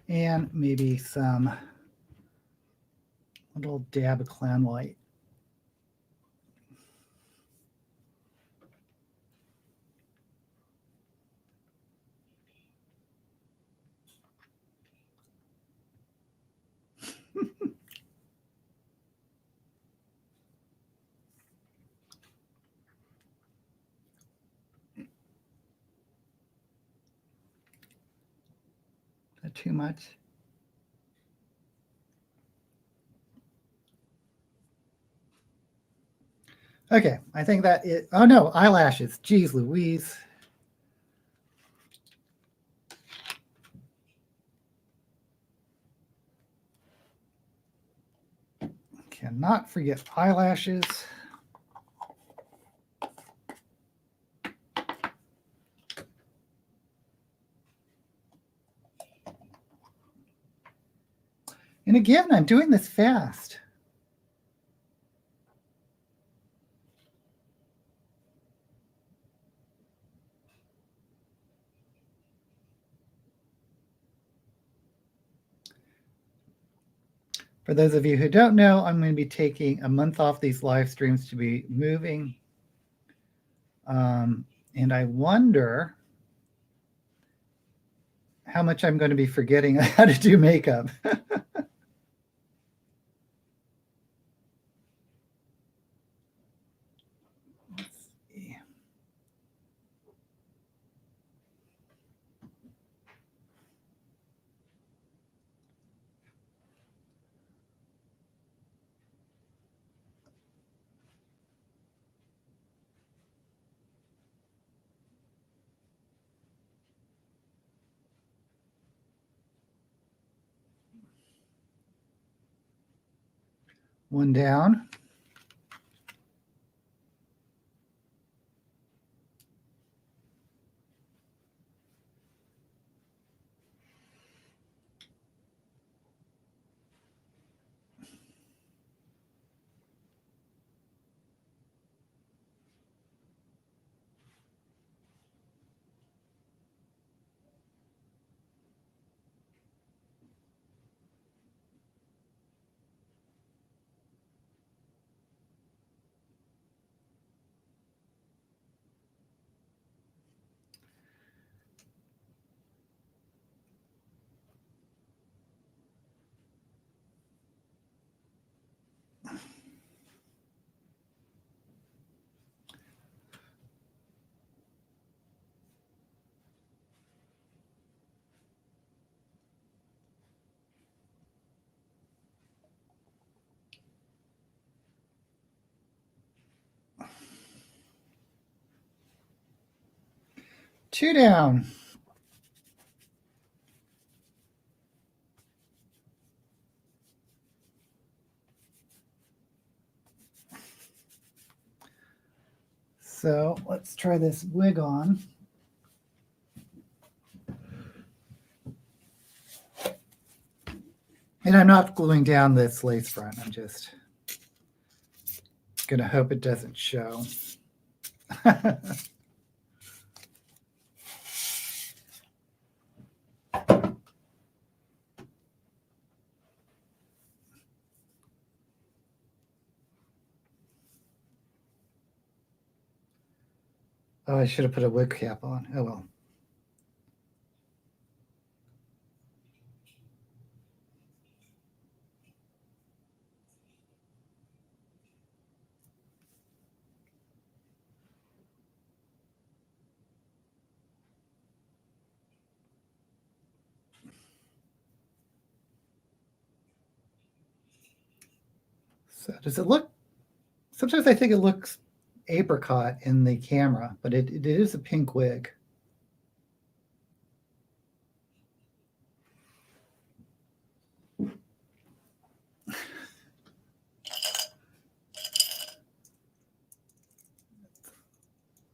And maybe some little dab of clown white. Not too much. Okay, I think that it. Oh no, eyelashes. Jeez Louise. Cannot forget eyelashes. And again, I'm doing this fast. For those of you who don't know, I'm going to be taking a month off these live streams to be moving. And I wonder how much I'm going to be forgetting how to do makeup. Let's see. One down. Two down. So let's try this wig on. And I'm not gluing down this lace front. I'm just going to hope it doesn't show. Oh, I should have put a wig cap on. Oh, well. So does it look, sometimes I think it looks apricot in the camera, but it is a pink wig.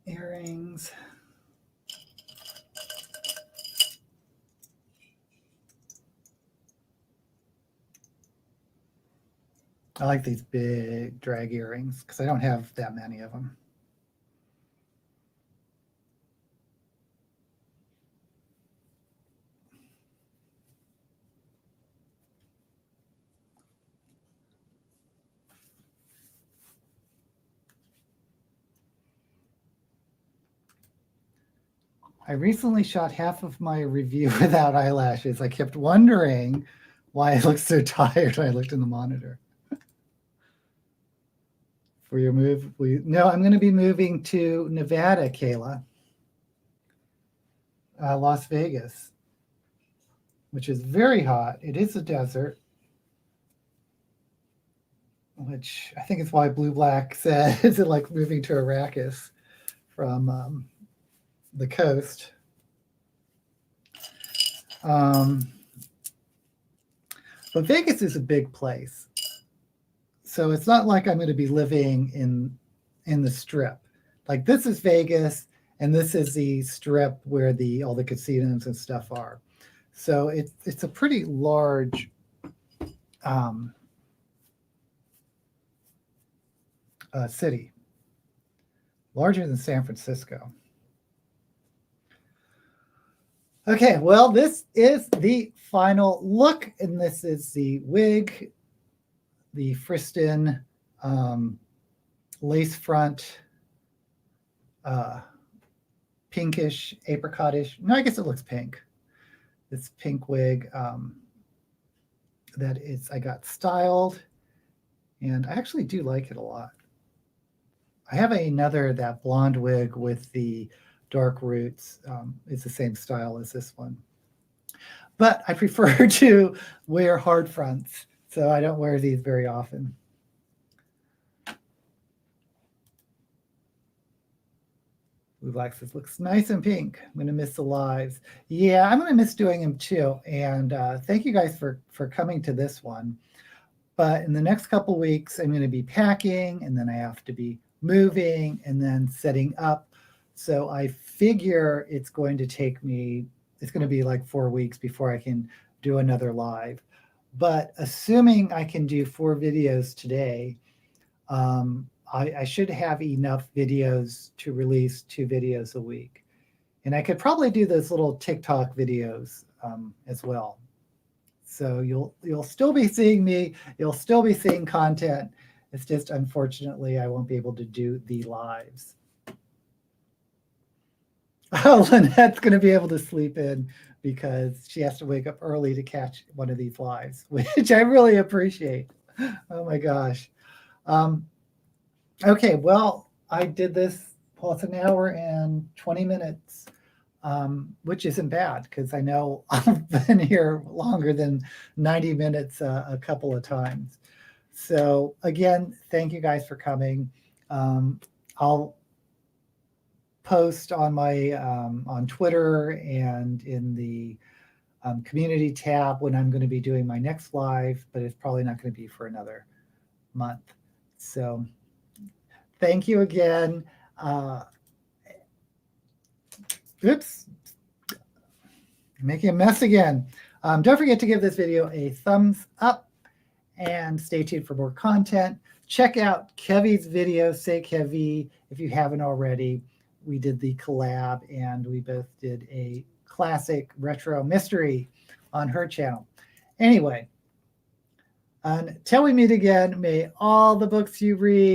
Earrings. I like these big drag earrings because I don't have that many of them. I recently shot half of my review without eyelashes. I kept wondering why I looked so tired when I looked in the monitor. For your move, no, I'm going to be moving to Nevada, Kayla. Las Vegas, which is very hot. It is a desert, which I think is why Blue Black said, is it like moving to Arrakis from the coast? But Vegas is a big place. So it's not like I'm going to be living in the Strip. Like this is Vegas, and this is the Strip where all the casinos and stuff are. So it's a pretty large city, larger than San Francisco. Okay, well, this is the final look, and this is the wig, the Friston lace front, pinkish, apricotish. No, I guess it looks pink. This pink wig I got styled, and I actually do like it a lot. I have that blonde wig with the dark roots. It's the same style as this one. But I prefer to wear hard fronts, so I don't wear these very often. This looks nice and pink. I'm going to miss the lives. Yeah, I'm going to miss doing them too. And thank you guys for coming to this one. But in the next couple weeks, I'm going to be packing, and then I have to be moving and then setting up. So I figure it's going to be like 4 weeks before I can do another live. But assuming I can do 4 videos today, I should have enough videos to release 2 videos a week. And I could probably do those little TikTok videos as well. So you'll still be seeing me. You'll still be seeing content. It's just, unfortunately, I won't be able to do the lives. Oh, Lynette's going to be able to sleep in because she has to wake up early to catch one of these lives, which I really appreciate. Oh, my gosh. Okay, well, I did this, it's an hour and 20 minutes, which isn't bad because I know I've been here longer than 90 minutes a couple of times. So again, thank you guys for coming. I'll post on my on Twitter and in the community tab when I'm going to be doing my next live, but it's probably not going to be for another month. So thank you again. Oops, making a mess again. Don't forget to give this video a thumbs up and stay tuned for more content. Check out Kevy's video, Say Kevy, if you haven't already. We did the collab, and we both did a classic retro mystery on her channel. Anyway, until we meet again, may all the books you read